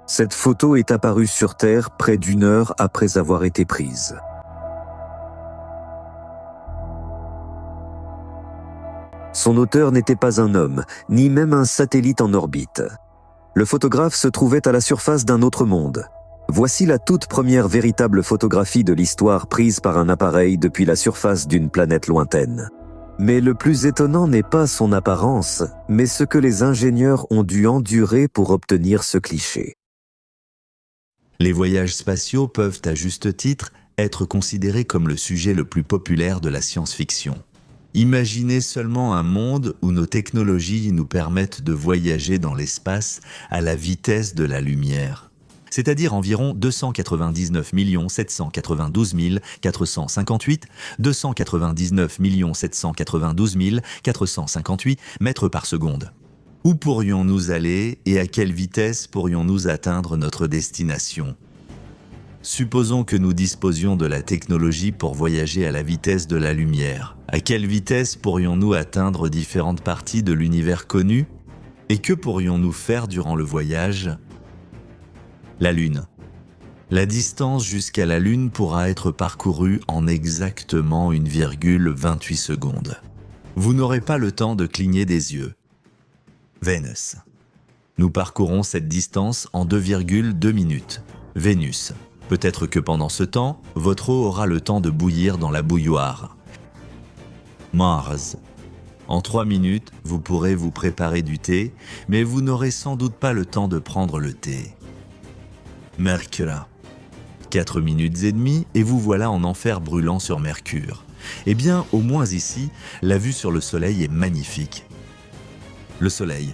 Cette photo est apparue sur Terre près d'une heure après avoir été prise. Son auteur n'était pas un homme, ni même un satellite en orbite. Le photographe se trouvait à la surface d'un autre monde. Voici la toute première véritable photographie de l'histoire prise par un appareil depuis la surface d'une planète lointaine. Mais le plus étonnant n'est pas son apparence, mais ce que les ingénieurs ont dû endurer pour obtenir ce cliché. Les voyages spatiaux peuvent, à juste titre, être considérés comme le sujet le plus populaire de la science-fiction. Imaginez seulement un monde où nos technologies nous permettent de voyager dans l'espace à la vitesse de la lumière, c'est-à-dire environ 299 792 458, 299 792 458 mètres par seconde. Où pourrions-nous aller et à quelle vitesse pourrions-nous atteindre notre destination ? Supposons que nous disposions de la technologie pour voyager à la vitesse de la lumière. À quelle vitesse pourrions-nous atteindre différentes parties de l'univers connu ? Et que pourrions-nous faire durant le voyage ? La Lune. La distance jusqu'à la Lune pourra être parcourue en exactement 1,28 secondes. Vous n'aurez pas le temps de cligner des yeux. Vénus. Nous parcourons cette distance en 2,2 minutes. Vénus. Peut-être que pendant ce temps, votre eau aura le temps de bouillir dans la bouilloire. Mars. En 3 minutes, vous pourrez vous préparer du thé, mais vous n'aurez sans doute pas le temps de prendre le thé. Mercure. 4 minutes et demie et vous voilà en enfer brûlant sur Mercure. Eh bien, au moins ici, la vue sur le Soleil est magnifique. Le Soleil.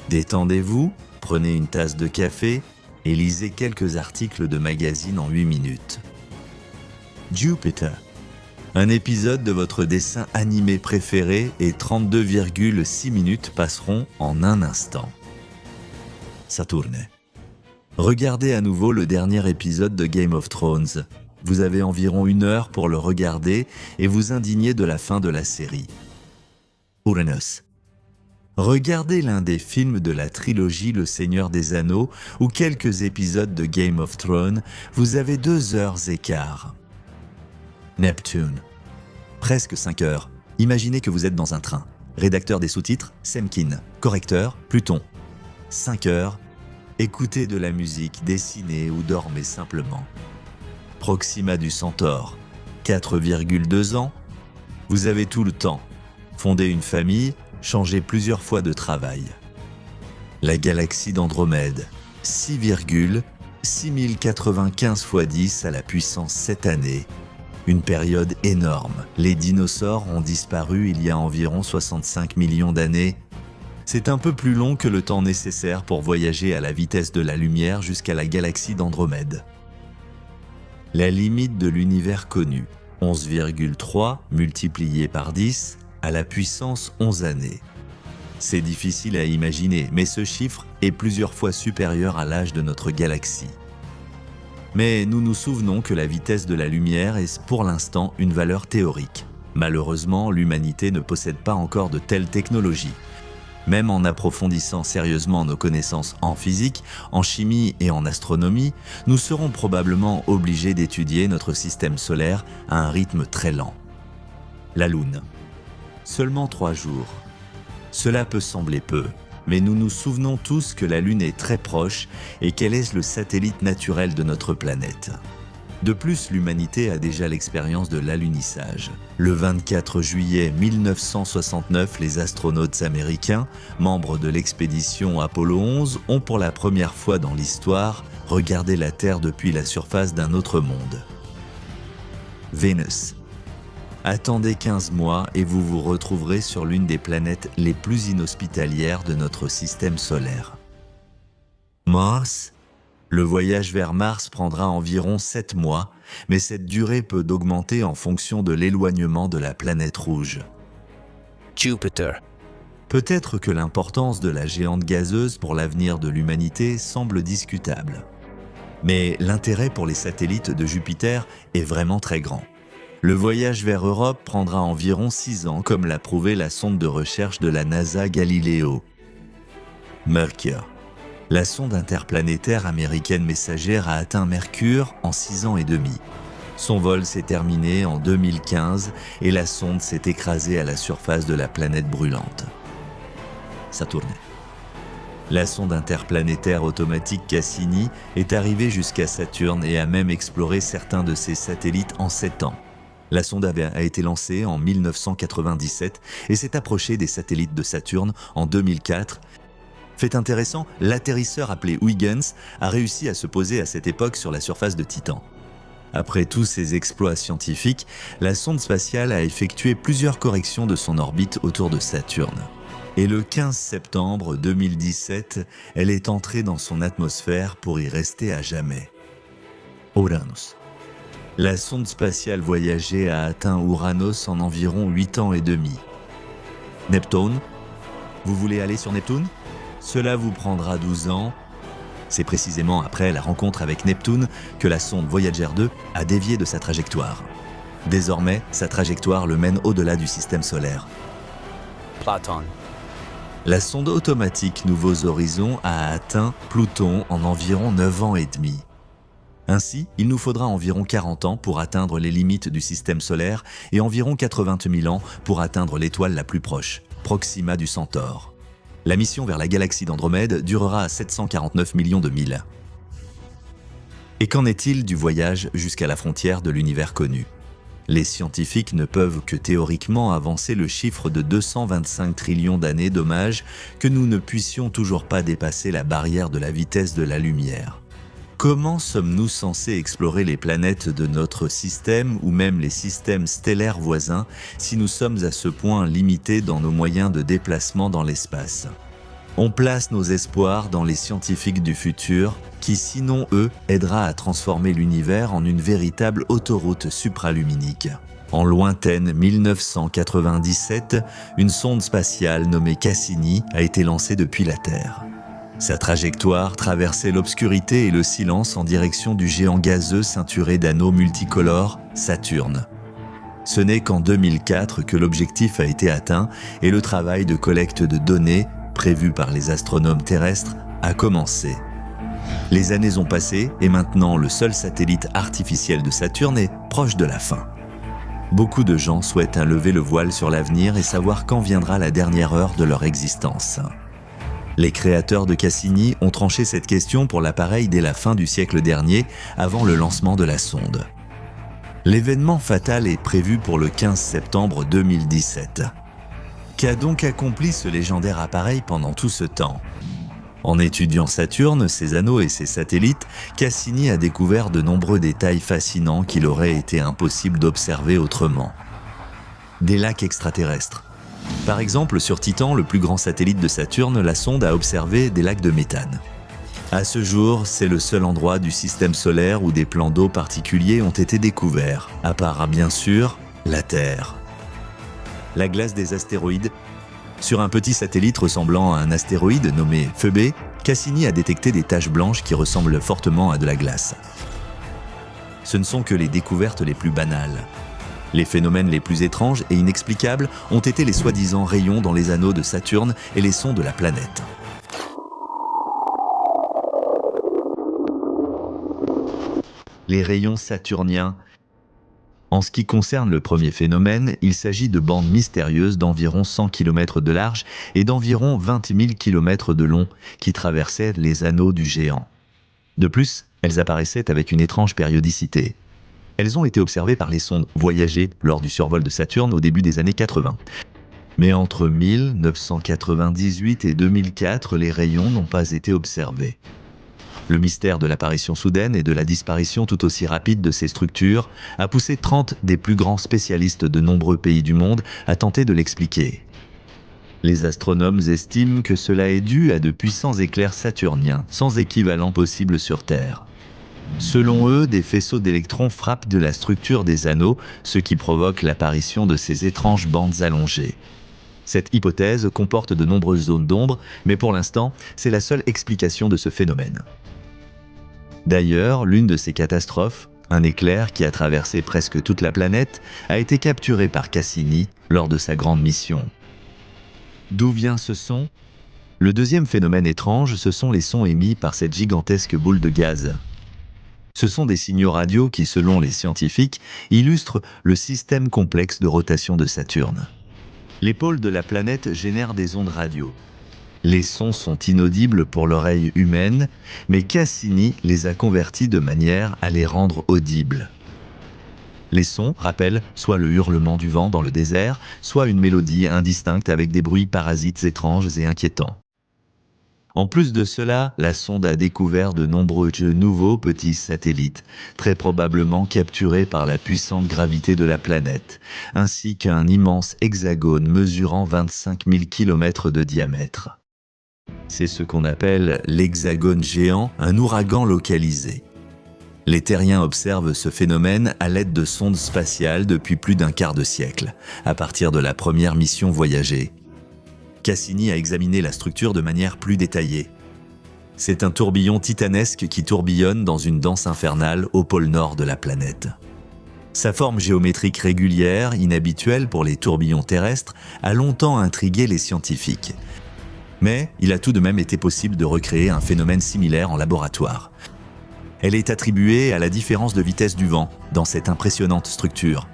Détendez-vous, prenez une tasse de café et lisez quelques articles de magazine en 8 minutes. Jupiter. Un épisode de votre dessin animé préféré et 32,6 minutes passeront en un instant. Saturne. Regardez à nouveau le dernier épisode de Game of Thrones. Vous avez environ 1 heure pour le regarder et vous indigner de la fin de la série. Uranus. Regardez l'un des films de la trilogie Le Seigneur des Anneaux ou quelques épisodes de Game of Thrones, vous avez 2 heures écart. Neptune. Presque 5 heures. Imaginez que vous êtes dans un train. Rédacteur des sous-titres, Semkin. Correcteur, Pluton. 5 heures. Écoutez de la musique, dessinez ou dormez simplement. Proxima du Centaure. 4,2 ans. Vous avez tout le temps. Fondez une famille, changez plusieurs fois de travail. La galaxie d'Andromède. 6,6095 x 10 à la puissance 7 années. Une période énorme. Les dinosaures ont disparu il y a environ 65 millions d'années. C'est un peu plus long que le temps nécessaire pour voyager à la vitesse de la lumière jusqu'à la galaxie d'Andromède. La limite de l'univers connu, 11,3 multiplié par 10 à la puissance 11 années. C'est difficile à imaginer, mais ce chiffre est plusieurs fois supérieur à l'âge de notre galaxie. Mais nous nous souvenons que la vitesse de la lumière est pour l'instant une valeur théorique. Malheureusement, l'humanité ne possède pas encore de telles technologies. Même en approfondissant sérieusement nos connaissances en physique, en chimie et en astronomie, nous serons probablement obligés d'étudier notre système solaire à un rythme très lent. La Lune. Seulement 3 jours. Cela peut sembler peu, mais nous nous souvenons tous que la Lune est très proche et qu'elle est le satellite naturel de notre planète. De plus, l'humanité a déjà l'expérience de l'alunissage. Le 24 juillet 1969, les astronautes américains, membres de l'expédition Apollo 11, ont pour la première fois dans l'histoire regardé la Terre depuis la surface d'un autre monde. Vénus. Attendez 15 mois et vous vous retrouverez sur l'une des planètes les plus inhospitalières de notre système solaire. Mars. Le voyage vers Mars prendra environ 7 mois, mais cette durée peut augmenter en fonction de l'éloignement de la planète rouge. Jupiter. Peut-être que l'importance de la géante gazeuse pour l'avenir de l'humanité semble discutable. Mais l'intérêt pour les satellites de Jupiter est vraiment très grand. Le voyage vers Europe prendra environ 6 ans, comme l'a prouvé la sonde de recherche de la NASA Galileo. Mercure. La sonde interplanétaire américaine Messagère a atteint Mercure en 6 ans et demi. Son vol s'est terminé en 2015 et la sonde s'est écrasée à la surface de la planète brûlante. Saturne. La sonde interplanétaire automatique Cassini est arrivée jusqu'à Saturne et a même exploré certains de ses satellites en 7 ans. La sonde a été lancée en 1997 et s'est approchée des satellites de Saturne en 2004. Fait intéressant, l'atterrisseur appelé Huygens a réussi à se poser à cette époque sur la surface de Titan. Après tous ces exploits scientifiques, la sonde spatiale a effectué plusieurs corrections de son orbite autour de Saturne. Et le 15 septembre 2017, elle est entrée dans son atmosphère pour y rester à jamais. Uranus. La sonde spatiale voyagée a atteint Uranus en environ 8 ans et demi. Neptune. Vous voulez aller sur Neptune ? Cela vous prendra 12 ans. C'est précisément après la rencontre avec Neptune que la sonde Voyager 2 a dévié de sa trajectoire. Désormais, sa trajectoire le mène au-delà du système solaire. Pluton. La sonde automatique Nouveaux Horizons a atteint Pluton en environ 9 ans et demi. Ainsi, il nous faudra environ 40 ans pour atteindre les limites du système solaire et environ 80 000 ans pour atteindre l'étoile la plus proche, Proxima du Centaure. La mission vers la galaxie d'Andromède durera 749 millions de milles. Et qu'en est-il du voyage jusqu'à la frontière de l'univers connu ? Les scientifiques ne peuvent que théoriquement avancer le chiffre de 225 trillions d'années, dommage que nous ne puissions toujours pas dépasser la barrière de la vitesse de la lumière. Comment sommes-nous censés explorer les planètes de notre système ou même les systèmes stellaires voisins si nous sommes à ce point limités dans nos moyens de déplacement dans l'espace ? On place nos espoirs dans les scientifiques du futur qui, sinon eux, aidera à transformer l'univers en une véritable autoroute supraluminique. En lointaine 1997, une sonde spatiale nommée Cassini a été lancée depuis la Terre. Sa trajectoire traversait l'obscurité et le silence en direction du géant gazeux ceinturé d'anneaux multicolores, Saturne. Ce n'est qu'en 2004 que l'objectif a été atteint et le travail de collecte de données, prévu par les astronomes terrestres, a commencé. Les années ont passé et maintenant le seul satellite artificiel de Saturne est proche de la fin. Beaucoup de gens souhaitent lever le voile sur l'avenir et savoir quand viendra la dernière heure de leur existence. Les créateurs de Cassini ont tranché cette question pour l'appareil dès la fin du siècle dernier, avant le lancement de la sonde. L'événement fatal est prévu pour le 15 septembre 2017. Qu'a donc accompli ce légendaire appareil pendant tout ce temps ? En étudiant Saturne, ses anneaux et ses satellites, Cassini a découvert de nombreux détails fascinants qu'il aurait été impossible d'observer autrement. Des lacs extraterrestres. Par exemple, sur Titan, le plus grand satellite de Saturne, la sonde a observé des lacs de méthane. À ce jour, c'est le seul endroit du système solaire où des plans d'eau particuliers ont été découverts, à part, bien sûr, la Terre. La glace des astéroïdes. Sur un petit satellite ressemblant à un astéroïde nommé Phoebe, Cassini a détecté des taches blanches qui ressemblent fortement à de la glace. Ce ne sont que les découvertes les plus banales. Les phénomènes les plus étranges et inexplicables ont été les soi-disant rayons dans les anneaux de Saturne et les sons de la planète. Les rayons saturniens. En ce qui concerne le premier phénomène, il s'agit de bandes mystérieuses d'environ 100 km de large et d'environ 20 000 km de long qui traversaient les anneaux du géant. De plus, elles apparaissaient avec une étrange périodicité. Elles ont été observées par les sondes Voyager lors du survol de Saturne au début des années 80. Mais entre 1998 et 2004, les rayons n'ont pas été observés. Le mystère de l'apparition soudaine et de la disparition tout aussi rapide de ces structures a poussé 30 des plus grands spécialistes de nombreux pays du monde à tenter de l'expliquer. Les astronomes estiment que cela est dû à de puissants éclairs saturniens, sans équivalent possible sur Terre. Selon eux, des faisceaux d'électrons frappent de la structure des anneaux, ce qui provoque l'apparition de ces étranges bandes allongées. Cette hypothèse comporte de nombreuses zones d'ombre, mais pour l'instant, c'est la seule explication de ce phénomène. D'ailleurs, l'une de ces catastrophes, un éclair qui a traversé presque toute la planète, a été capturé par Cassini lors de sa grande mission. D'où vient ce son ? Le deuxième phénomène étrange, ce sont les sons émis par cette gigantesque boule de gaz. Ce sont des signaux radio qui, selon les scientifiques, illustrent le système complexe de rotation de Saturne. Les pôles de la planète génèrent des ondes radio. Les sons sont inaudibles pour l'oreille humaine, mais Cassini les a convertis de manière à les rendre audibles. Les sons rappellent soit le hurlement du vent dans le désert, soit une mélodie indistincte avec des bruits parasites étranges et inquiétants. En plus de cela, la sonde a découvert de nombreux nouveaux petits satellites, très probablement capturés par la puissante gravité de la planète, ainsi qu'un immense hexagone mesurant 25 000 km de diamètre. C'est ce qu'on appelle l'hexagone géant, un ouragan localisé. Les terriens observent ce phénomène à l'aide de sondes spatiales depuis plus d'un quart de siècle, à partir de la première mission voyagée. Cassini a examiné la structure de manière plus détaillée. C'est un tourbillon titanesque qui tourbillonne dans une danse infernale au pôle nord de la planète. Sa forme géométrique régulière, inhabituelle pour les tourbillons terrestres, a longtemps intrigué les scientifiques. Mais il a tout de même été possible de recréer un phénomène similaire en laboratoire. Elle est attribuée à la différence de vitesse du vent dans cette impressionnante structure.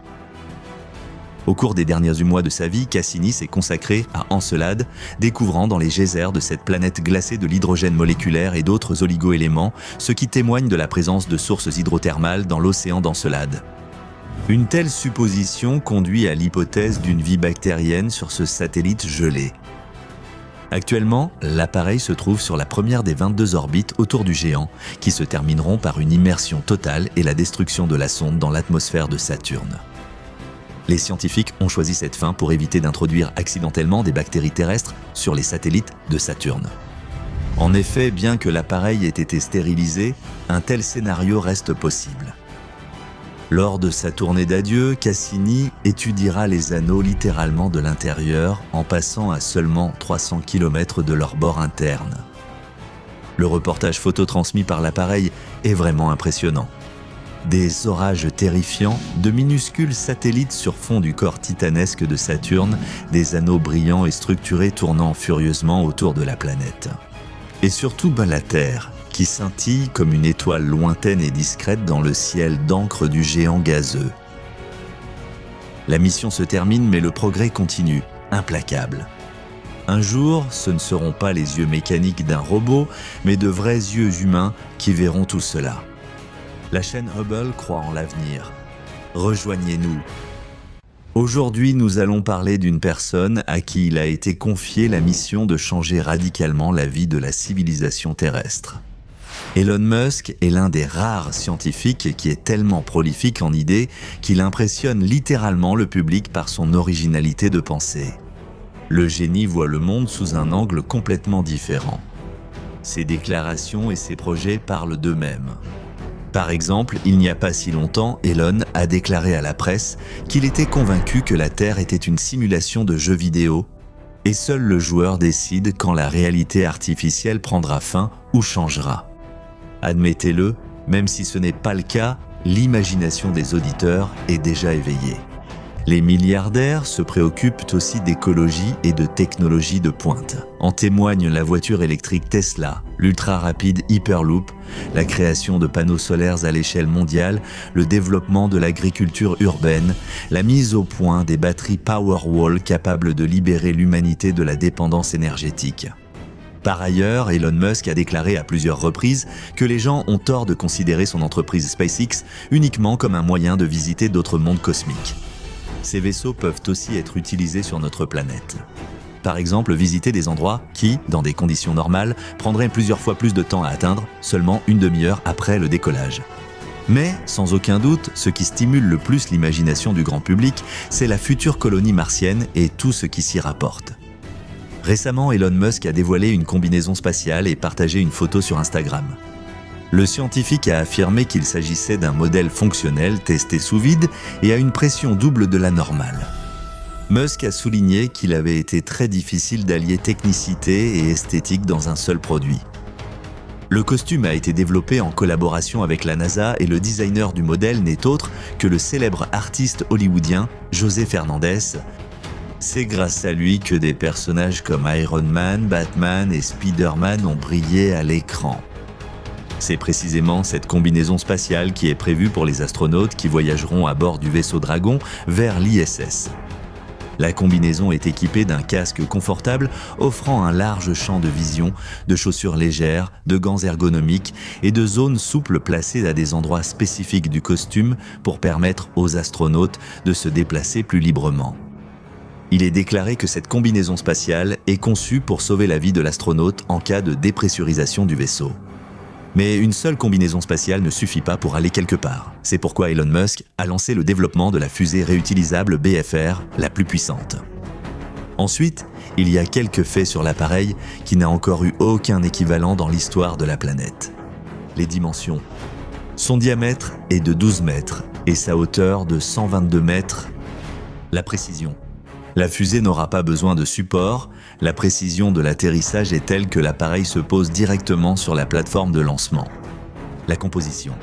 Au cours des derniers mois de sa vie, Cassini s'est consacré à Encelade, découvrant dans les geysers de cette planète glacée de l'hydrogène moléculaire et d'autres oligo-éléments, ce qui témoigne de la présence de sources hydrothermales dans l'océan d'Encelade. Une telle supposition conduit à l'hypothèse d'une vie bactérienne sur ce satellite gelé. Actuellement, l'appareil se trouve sur la première des 22 orbites autour du géant, qui se termineront par une immersion totale et la destruction de la sonde dans l'atmosphère de Saturne. Les scientifiques ont choisi cette fin pour éviter d'introduire accidentellement des bactéries terrestres sur les satellites de Saturne. En effet, bien que l'appareil ait été stérilisé, un tel scénario reste possible. Lors de sa tournée d'adieu, Cassini étudiera les anneaux littéralement de l'intérieur en passant à seulement 300 km de leur bord interne. Le reportage photo transmis par l'appareil est vraiment impressionnant. Des orages terrifiants, de minuscules satellites sur fond du corps titanesque de Saturne, des anneaux brillants et structurés tournant furieusement autour de la planète. Et surtout la Terre, qui scintille comme une étoile lointaine et discrète dans le ciel d'encre du géant gazeux. La mission se termine, mais le progrès continue, implacable. Un jour, ce ne seront pas les yeux mécaniques d'un robot, mais de vrais yeux humains qui verront tout cela. La chaîne Hubble croit en l'avenir. Rejoignez-nous. Aujourd'hui, nous allons parler d'une personne à qui il a été confié la mission de changer radicalement la vie de la civilisation terrestre. Elon Musk est l'un des rares scientifiques qui est tellement prolifique en idées qu'il impressionne littéralement le public par son originalité de pensée. Le génie voit le monde sous un angle complètement différent. Ses déclarations et ses projets parlent d'eux-mêmes. Par exemple, il n'y a pas si longtemps, Elon a déclaré à la presse qu'il était convaincu que la Terre était une simulation de jeux vidéo et seul le joueur décide quand la réalité artificielle prendra fin ou changera. Admettez-le, même si ce n'est pas le cas, l'imagination des auditeurs est déjà éveillée. Les milliardaires se préoccupent aussi d'écologie et de technologie de pointe. En témoignent la voiture électrique Tesla, l'ultra-rapide Hyperloop, la création de panneaux solaires à l'échelle mondiale, le développement de l'agriculture urbaine, la mise au point des batteries Powerwall capables de libérer l'humanité de la dépendance énergétique. Par ailleurs, Elon Musk a déclaré à plusieurs reprises que les gens ont tort de considérer son entreprise SpaceX uniquement comme un moyen de visiter d'autres mondes cosmiques. Ces vaisseaux peuvent aussi être utilisés sur notre planète. Par exemple, visiter des endroits qui, dans des conditions normales, prendraient plusieurs fois plus de temps à atteindre, seulement une demi-heure après le décollage. Mais, sans aucun doute, ce qui stimule le plus l'imagination du grand public, c'est la future colonie martienne et tout ce qui s'y rapporte. Récemment, Elon Musk a dévoilé une combinaison spatiale et partagé une photo sur Instagram. Le scientifique a affirmé qu'il s'agissait d'un modèle fonctionnel testé sous vide et à une pression double de la normale. Musk a souligné qu'il avait été très difficile d'allier technicité et esthétique dans un seul produit. Le costume a été développé en collaboration avec la NASA et le designer du modèle n'est autre que le célèbre artiste hollywoodien José Fernandez. C'est grâce à lui que des personnages comme Iron Man, Batman et Spider-Man ont brillé à l'écran. C'est précisément cette combinaison spatiale qui est prévue pour les astronautes qui voyageront à bord du vaisseau Dragon vers l'ISS. La combinaison est équipée d'un casque confortable offrant un large champ de vision, de chaussures légères, de gants ergonomiques et de zones souples placées à des endroits spécifiques du costume pour permettre aux astronautes de se déplacer plus librement. Il est déclaré que cette combinaison spatiale est conçue pour sauver la vie de l'astronaute en cas de dépressurisation du vaisseau. Mais une seule combinaison spatiale ne suffit pas pour aller quelque part. C'est pourquoi Elon Musk a lancé le développement de la fusée réutilisable BFR, la plus puissante. Ensuite, il y a quelques faits sur l'appareil qui n'a encore eu aucun équivalent dans l'histoire de la planète. Les dimensions. Son diamètre est de 12 mètres et sa hauteur de 122 mètres. La précision. La fusée n'aura pas besoin de support, la précision de l'atterrissage est telle que l'appareil se pose directement sur la plateforme de lancement. La composition.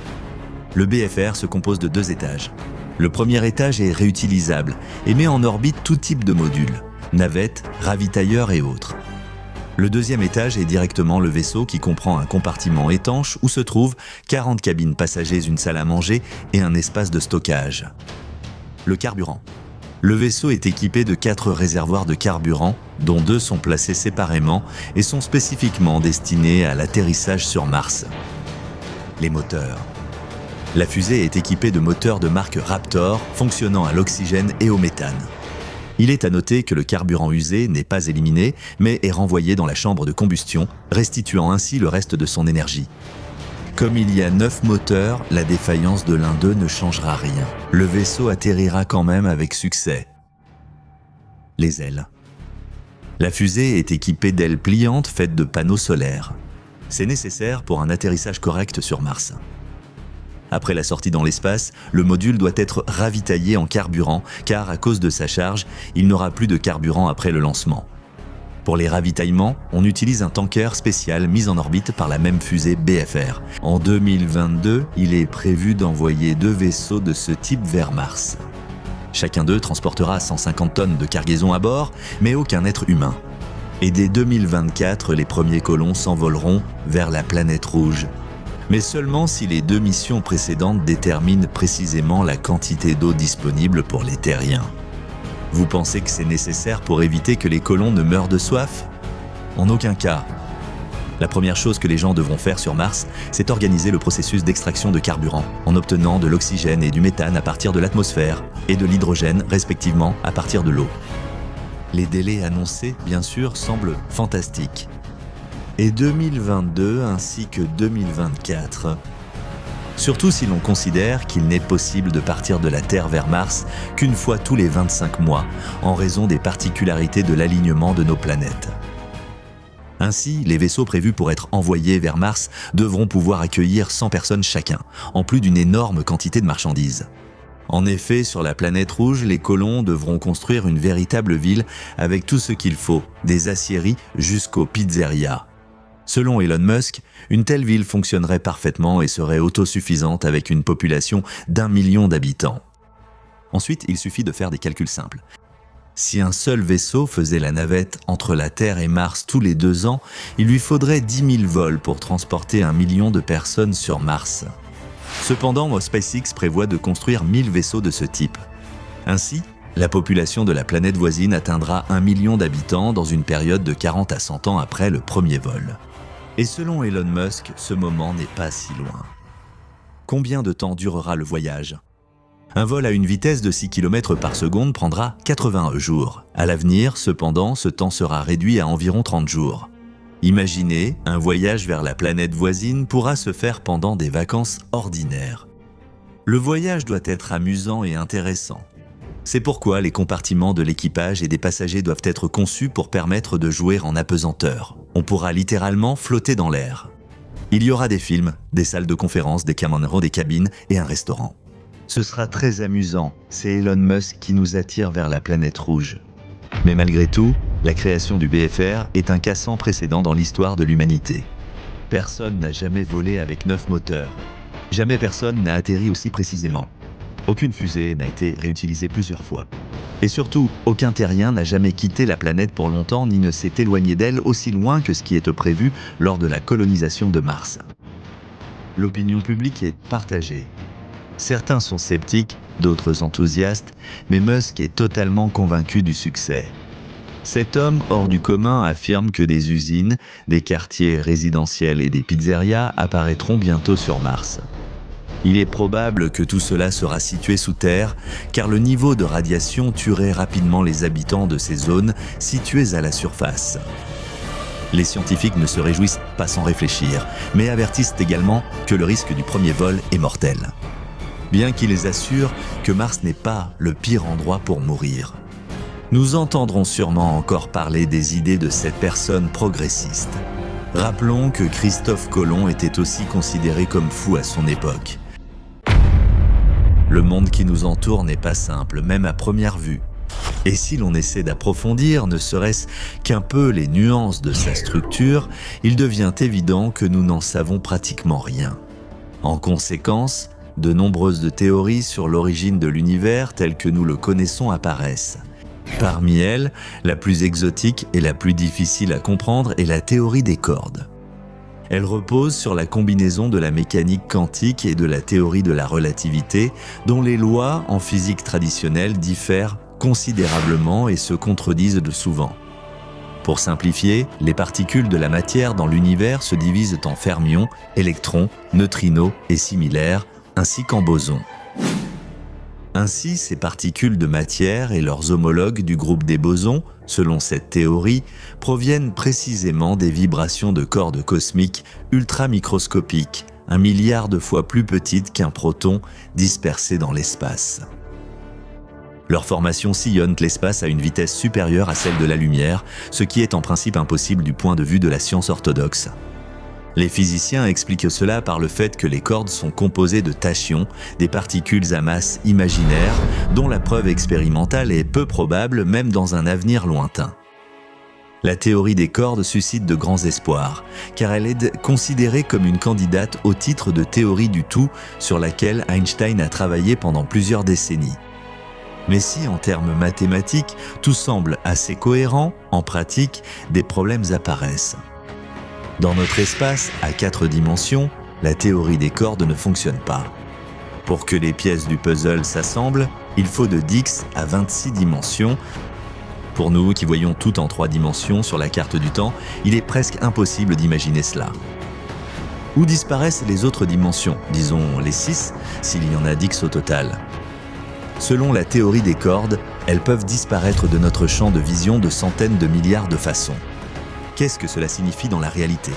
Le BFR se compose de 2 étages. Le premier étage est réutilisable et met en orbite tout type de modules, navettes, ravitailleurs et autres. Le deuxième étage est directement le vaisseau qui comprend un compartiment étanche où se trouvent 40 cabines passagers, une salle à manger et un espace de stockage. Le carburant. Le vaisseau est équipé de 4 réservoirs de carburant, dont 2 sont placés séparément et sont spécifiquement destinés à l'atterrissage sur Mars. Les moteurs. La fusée est équipée de moteurs de marque Raptor, fonctionnant à l'oxygène et au méthane. Il est à noter que le carburant usé n'est pas éliminé, mais est renvoyé dans la chambre de combustion, restituant ainsi le reste de son énergie. Comme il y a 9 moteurs, la défaillance de l'un d'eux ne changera rien. Le vaisseau atterrira quand même avec succès. Les ailes. La fusée est équipée d'ailes pliantes faites de panneaux solaires. C'est nécessaire pour un atterrissage correct sur Mars. Après la sortie dans l'espace, le module doit être ravitaillé en carburant, car à cause de sa charge, il n'aura plus de carburant après le lancement. Pour les ravitaillements, on utilise un tanker spécial mis en orbite par la même fusée BFR. En 2022, il est prévu d'envoyer 2 vaisseaux de ce type vers Mars. Chacun d'eux transportera 150 tonnes de cargaison à bord, mais aucun être humain. Et dès 2024, les premiers colons s'envoleront vers la planète rouge. Mais seulement si les 2 missions précédentes déterminent précisément la quantité d'eau disponible pour les terriens. Vous pensez que c'est nécessaire pour éviter que les colons ne meurent de soif? En aucun cas. La première chose que les gens devront faire sur Mars, c'est organiser le processus d'extraction de carburant, en obtenant de l'oxygène et du méthane à partir de l'atmosphère, et de l'hydrogène, respectivement, à partir de l'eau. Les délais annoncés, bien sûr, semblent fantastiques. Et 2022 ainsi que 2024... Surtout si l'on considère qu'il n'est possible de partir de la Terre vers Mars qu'une fois tous les 25 mois, en raison des particularités de l'alignement de nos planètes. Ainsi, les vaisseaux prévus pour être envoyés vers Mars devront pouvoir accueillir 100 personnes chacun, en plus d'une énorme quantité de marchandises. En effet, sur la planète rouge, les colons devront construire une véritable ville avec tout ce qu'il faut, des aciéries jusqu'aux pizzerias. Selon Elon Musk, une telle ville fonctionnerait parfaitement et serait autosuffisante avec une population d'1 million d'habitants. Ensuite, il suffit de faire des calculs simples. Si un seul vaisseau faisait la navette entre la Terre et Mars tous les 2 ans, il lui faudrait 10 000 vols pour transporter 1 million de personnes sur Mars. Cependant, SpaceX prévoit de construire 1000 vaisseaux de ce type. Ainsi, la population de la planète voisine atteindra 1 million d'habitants dans une période de 40 à 100 ans après le premier vol. Et selon Elon Musk, ce moment n'est pas si loin. Combien de temps durera le voyage? Un vol à une vitesse de 6 km par seconde prendra 81 jours. À l'avenir, cependant, ce temps sera réduit à environ 30 jours. Imaginez, un voyage vers la planète voisine pourra se faire pendant des vacances ordinaires. Le voyage doit être amusant et intéressant. C'est pourquoi les compartiments de l'équipage et des passagers doivent être conçus pour permettre de jouer en apesanteur. On pourra littéralement flotter dans l'air. Il y aura des films, des salles de conférence, des caméras, des cabines et un restaurant. Ce sera très amusant, c'est Elon Musk qui nous attire vers la planète rouge. Mais malgré tout, la création du BFR est un cas sans précédent dans l'histoire de l'humanité. Personne n'a jamais volé avec 9 moteurs. Jamais personne n'a atterri aussi précisément. Aucune fusée n'a été réutilisée plusieurs fois. Et surtout, aucun terrien n'a jamais quitté la planète pour longtemps ni ne s'est éloigné d'elle aussi loin que ce qui est prévu lors de la colonisation de Mars. L'opinion publique est partagée. Certains sont sceptiques, d'autres enthousiastes, mais Musk est totalement convaincu du succès. Cet homme hors du commun affirme que des usines, des quartiers résidentiels et des pizzerias apparaîtront bientôt sur Mars. Il est probable que tout cela sera situé sous terre, car le niveau de radiation tuerait rapidement les habitants de ces zones situées à la surface. Les scientifiques ne se réjouissent pas sans réfléchir, mais avertissent également que le risque du premier vol est mortel. Bien qu'ils assurent que Mars n'est pas le pire endroit pour mourir. Nous entendrons sûrement encore parler des idées de cette personne progressiste. Rappelons que Christophe Colomb était aussi considéré comme fou à son époque. Le monde qui nous entoure n'est pas simple, même à première vue. Et si l'on essaie d'approfondir, ne serait-ce qu'un peu les nuances de sa structure, il devient évident que nous n'en savons pratiquement rien. En conséquence, de nombreuses théories sur l'origine de l'univers tel que nous le connaissons apparaissent. Parmi elles, la plus exotique et la plus difficile à comprendre est la théorie des cordes. Elle repose sur la combinaison de la mécanique quantique et de la théorie de la relativité, dont les lois en physique traditionnelle diffèrent considérablement et se contredisent de souvent. Pour simplifier, les particules de la matière dans l'univers se divisent en fermions, électrons, neutrinos et similaires, ainsi qu'en bosons. Ainsi, ces particules de matière et leurs homologues du groupe des bosons, selon cette théorie, proviennent précisément des vibrations de cordes cosmiques ultramicroscopiques, 1 milliard de fois plus petites qu'un proton dispersé dans l'espace. Leur formation sillonne l'espace à une vitesse supérieure à celle de la lumière, ce qui est en principe impossible du point de vue de la science orthodoxe. Les physiciens expliquent cela par le fait que les cordes sont composées de tachyons, des particules à masse imaginaire, dont la preuve expérimentale est peu probable même dans un avenir lointain. La théorie des cordes suscite de grands espoirs, car elle est considérée comme une candidate au titre de théorie du tout sur laquelle Einstein a travaillé pendant plusieurs décennies. Mais si, en termes mathématiques, tout semble assez cohérent, en pratique, des problèmes apparaissent. Dans notre espace, à 4 dimensions, la théorie des cordes ne fonctionne pas. Pour que les pièces du puzzle s'assemblent, il faut de 10 à 26 dimensions. Pour nous qui voyons tout en 3 dimensions sur la carte du temps, il est presque impossible d'imaginer cela. Où disparaissent les autres dimensions, disons les 6, s'il y en a 10 au total? Selon la théorie des cordes, elles peuvent disparaître de notre champ de vision de centaines de milliards de façons. Qu'est-ce que cela signifie dans la réalité?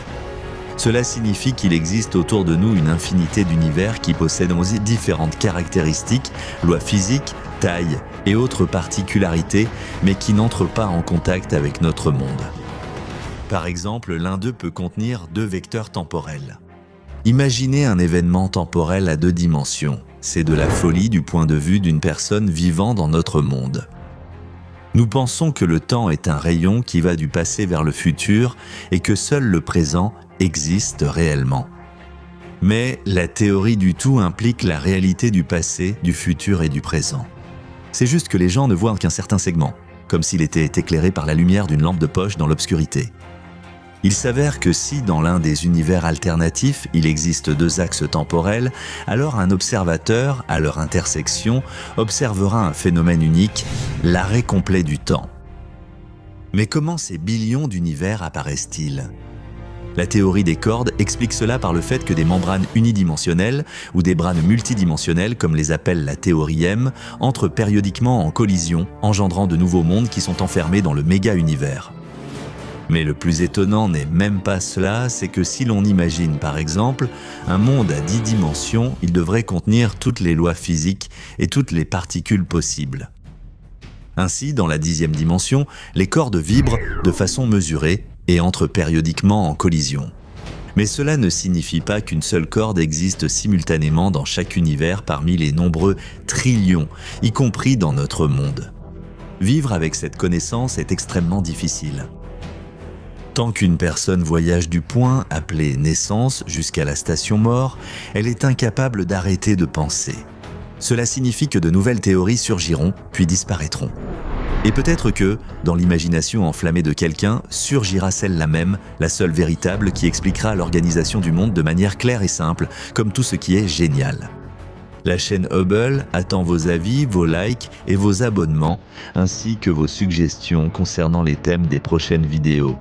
Cela signifie qu'il existe autour de nous une infinité d'univers qui possèdent différentes caractéristiques, lois physiques, taille et autres particularités, mais qui n'entrent pas en contact avec notre monde. Par exemple, l'un d'eux peut contenir 2 vecteurs temporels. Imaginez un événement temporel à 2 dimensions. C'est de la folie du point de vue d'une personne vivant dans notre monde. Nous pensons que le temps est un rayon qui va du passé vers le futur et que seul le présent existe réellement. Mais la théorie du tout implique la réalité du passé, du futur et du présent. C'est juste que les gens ne voient qu'un certain segment, comme s'il était éclairé par la lumière d'une lampe de poche dans l'obscurité. Il s'avère que si dans l'un des univers alternatifs, il existe 2 axes temporels, alors un observateur, à leur intersection, observera un phénomène unique, l'arrêt complet du temps. Mais comment ces billions d'univers apparaissent-ils ? La théorie des cordes explique cela par le fait que des membranes unidimensionnelles ou des brânes multidimensionnelles, comme les appelle la théorie M, entrent périodiquement en collision, engendrant de nouveaux mondes qui sont enfermés dans le méga-univers. Mais le plus étonnant n'est même pas cela, c'est que si l'on imagine par exemple un monde à 10 dimensions, il devrait contenir toutes les lois physiques et toutes les particules possibles. Ainsi, dans la 10e dimension, les cordes vibrent de façon mesurée et entrent périodiquement en collision. Mais cela ne signifie pas qu'une seule corde existe simultanément dans chaque univers parmi les nombreux trillions, y compris dans notre monde. Vivre avec cette connaissance est extrêmement difficile. Tant qu'une personne voyage du point, appelé naissance, jusqu'à la station mort, elle est incapable d'arrêter de penser. Cela signifie que de nouvelles théories surgiront, puis disparaîtront. Et peut-être que, dans l'imagination enflammée de quelqu'un, surgira celle-là même, la seule véritable qui expliquera l'organisation du monde de manière claire et simple, comme tout ce qui est génial. La chaîne Hubble attend vos avis, vos likes et vos abonnements, ainsi que vos suggestions concernant les thèmes des prochaines vidéos.